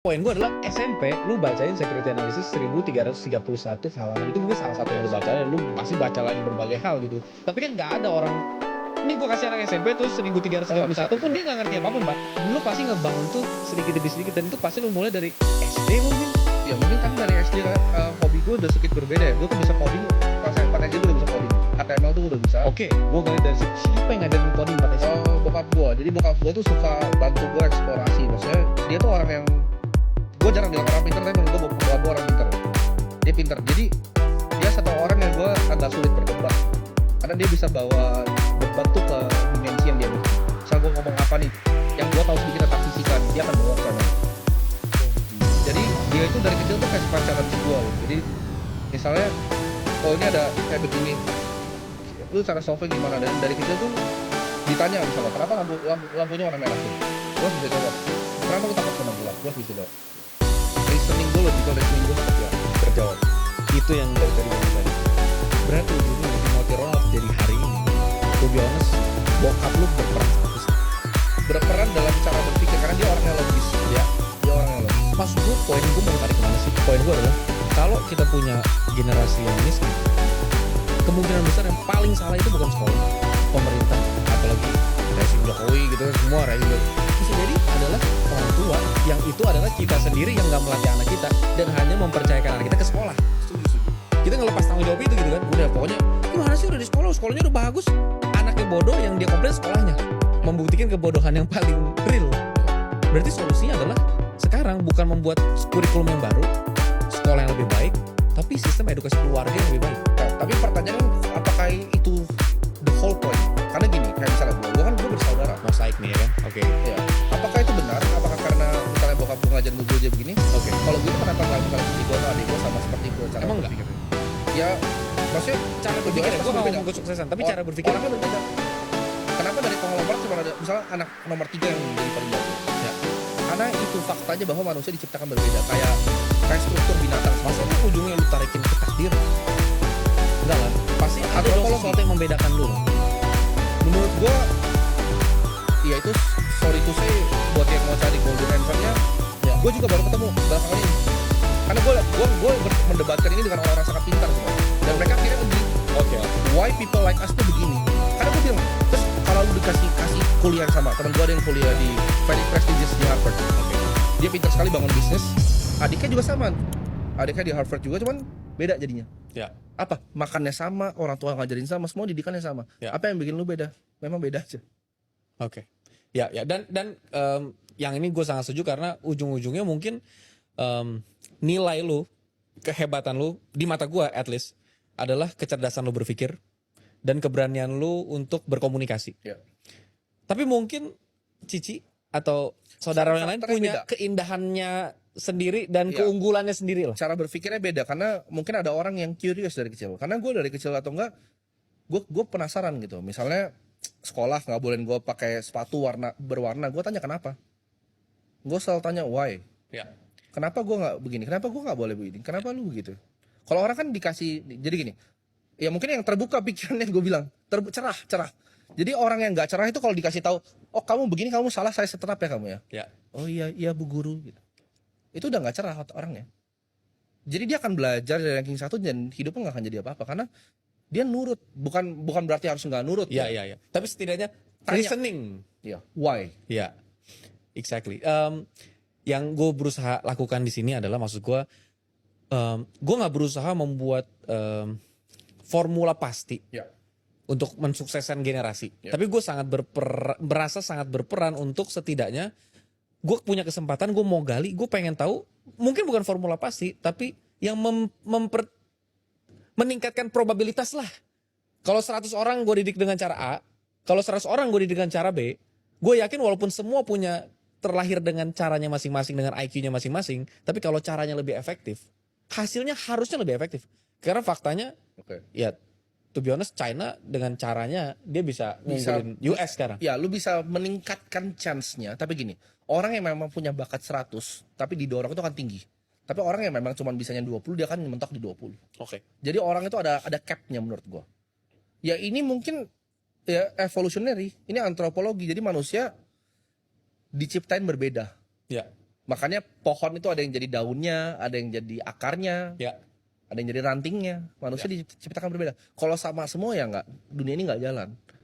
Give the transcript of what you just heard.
Poin gue adalah SMP, lu bacain security analysis 1331 halaman, itu mungkin salah satu yang lu baca, lu pasti baca lagi berbagai hal gitu. Tapi kan nggak ada orang, ini gue kasih anak SMP tuh 1331 pun dia nggak ngerti apapun, Pak. Lu pasti ngebangun tuh sedikit demi sedikit, dan itu pasti lu mulai dari SD mungkin. Ya mungkin kan dari SD hobi gue udah sedikit berbeda ya. Gue tuh bisa coding, pas SD gue udah bisa coding. HTML tuh udah bisa. Oke, gue ngeliat dari siapa yang ngajarin coding pada SD? Bokap gue, jadi bokap gue tuh suka bantu gue eksplorasi. Maksudnya dia tuh orang yang, gue jarang bilang orang pintar, tapi menurut gue bokap gue orang pintar. Dia pintar, jadi dia satu orang yang gue agak sulit berdebat, karena dia bisa bawa debat tuh ke dimensi yang dia mau. Misal gue ngomong apa nih, yang gue tahu sedikit tentang fisika, dia akan bawa ke sana. Jadi dia itu dari kecil tuh kayak pacaran gue. Jadi misalnya, oh ini ada kayak begini, lu cara solve gimana, dan dari kecil tuh ditanya misalnya kenapa lampunya warna merah tuh, gue bisa jawab. Kenapa lu takut sama gelap, gue bisa jawab. Reasoning gue, logical reasoning gue seperti apa, Terjawab. Itu yang dari tadi ngomong tadi. Berarti ujungnya Timothy Ronald jadi hari ini, to be honest, bokap lu berperan sangat besar. berperan dalam cara berpikir, karena dia orang yang logis. Ya, Dia orang yang logis. maksud gue, poin gue mau tarik kemana sih? Poin gue adalah, kalau kita punya generasi yang miskin, kemungkinan besar yang paling salah itu bukan sekolah, pemerintah, apalagi rezim Jokowi gitu, semua rezim. Bisa jadi adalah orang tua, yang itu adalah kita sendiri yang nggak melatih anak kita dan hanya mempercayakan anak kita ke sekolah. Kita ngelepas tanggung jawab itu gitu kan, udah pokoknya gimana sih, udah di sekolah, sekolahnya udah bagus, anaknya bodoh, yang dia komplain sekolahnya, membuktikan kebodohan yang paling real. Berarti solusinya adalah sekarang bukan membuat kurikulum yang baru, sekolah yang lebih baik, tapi sistem edukasi keluarga yang lebih baik. Nah, tapi pertanyaan apakah itu the whole point? Karena gini, kayak misalnya gue bersaudara. Mosaik nih ya kan, oke. Ya, apakah itu benar? Apakah karena misalnya bokap gue ngajarin gue aja begini? Oke. Kalau gue kenapa nggak misalnya seperti gue atau adik gue sama seperti gue cara Emang nggak? berpikirnya? Ya, maksudnya Cara berpikir, pasti gue nggak berbeda. ngomong kesuksesan, tapi cara berpikir. Orangnya berbeda. Kenapa dari konglomerat cuma ada misalnya anak nomor 3 yang jadi paling bagus? Ya. Karena itu faktanya bahwa manusia diciptakan berbeda, kayak struktur binatang. Maksudnya ujungnya lu tarikin ke takdir? Enggak lah, pasti ada Kalau- dong kalau- sesuatu yang membedakan lu. Menurut gua, ya itu sorry to say buat yang mau cari golden answer-nya, Ya. gua juga baru ketemu belakangan ini. Karena gua mendebatkan ini dengan orang-orang sangat pintar sebenarnya. Dan mereka akhirnya begini, Oke. why people like us tuh begini. Karena gua bilang, terus kalau lu kasih kuliah yang sama, teman gua ada yang kuliah di very prestigious di Harvard. Dia pintar sekali bangun bisnis. Adiknya juga sama. Adiknya di Harvard juga, cuman beda jadinya. Ya. Apa? Makannya sama, orang tua ngajarin sama, semua didikannya sama. Ya. Apa yang bikin lu beda? Memang beda aja. Oke. Ya, dan yang ini gue sangat setuju karena ujung-ujungnya mungkin nilai lu, kehebatan lu di mata gue at least adalah kecerdasan lu berpikir dan keberanian lu untuk berkomunikasi. Ya. Tapi mungkin Cici atau saudara yang lain Faktornya punya beda. keindahannya sendiri dan Iya. keunggulannya sendiri lah. Cara berpikirnya beda karena mungkin ada orang yang curious dari kecil. Karena gue dari kecil atau enggak, gue penasaran gitu. Misalnya sekolah nggak bolehin gue pakai sepatu berwarna, gue tanya kenapa. Gue selalu tanya why. Ya. Kenapa gue nggak begini? Kenapa gue nggak boleh begini? Kenapa lu begitu? Kalau orang kan dikasih, jadi gini. Ya mungkin yang terbuka pikirannya gue bilang cerah. Jadi orang yang nggak cerah itu kalau dikasih tahu, oh kamu begini, kamu salah, saya seterap ya kamu ya. Ya. Oh iya bu guru gitu. Itu udah nggak cerah orangnya. Jadi dia akan belajar dari ranking 1 dan hidupnya nggak akan jadi apa-apa karena dia nurut. Bukan berarti harus nggak nurut. Ya. Tapi setidaknya Tanya. listening. Ya. Why? Ya, exactly. Yang gue berusaha lakukan di sini adalah, maksud gue nggak berusaha membuat formula pasti Ya. untuk mensukseskan generasi. Ya. Tapi gue sangat merasa sangat berperan untuk setidaknya gue punya kesempatan, gue mau gali, gue pengen tahu, mungkin bukan formula pasti, tapi yang meningkatkan probabilitas lah. Kalau 100 orang gue didik dengan cara A, kalau 100 orang gue didik dengan cara B, gue yakin walaupun semua punya terlahir dengan caranya masing-masing, dengan IQ-nya masing-masing, tapi kalau caranya lebih efektif, hasilnya harusnya lebih efektif. Karena faktanya, Oke. ya to be honest, China dengan caranya dia bisa ngunggulin US sekarang. Ya, lu bisa meningkatkan chance-nya. Tapi gini, orang yang memang punya bakat 100, tapi didorong itu akan tinggi. Tapi orang yang memang cuma bisanya 20, dia akan mentok di 20. Oke. Jadi orang itu ada cap-nya menurut gua. Ya ini mungkin ya evolutionary, ini antropologi. Jadi manusia diciptain berbeda. Ya. Makanya pohon itu ada yang jadi daunnya, ada yang jadi akarnya, Ya. ada yang jadi rantingnya. Manusia diciptakan berbeda. Kalau sama semua ya nggak, dunia ini nggak jalan.